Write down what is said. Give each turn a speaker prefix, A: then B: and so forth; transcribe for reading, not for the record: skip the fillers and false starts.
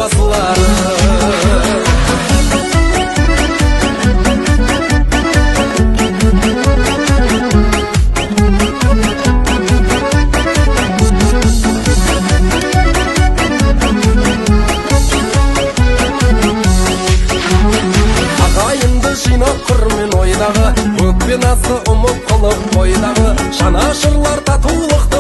A: басылары. Жинап құрмен ойдағы, өкпен асы ұмыт қылып бойдағы, жанашырлар татулық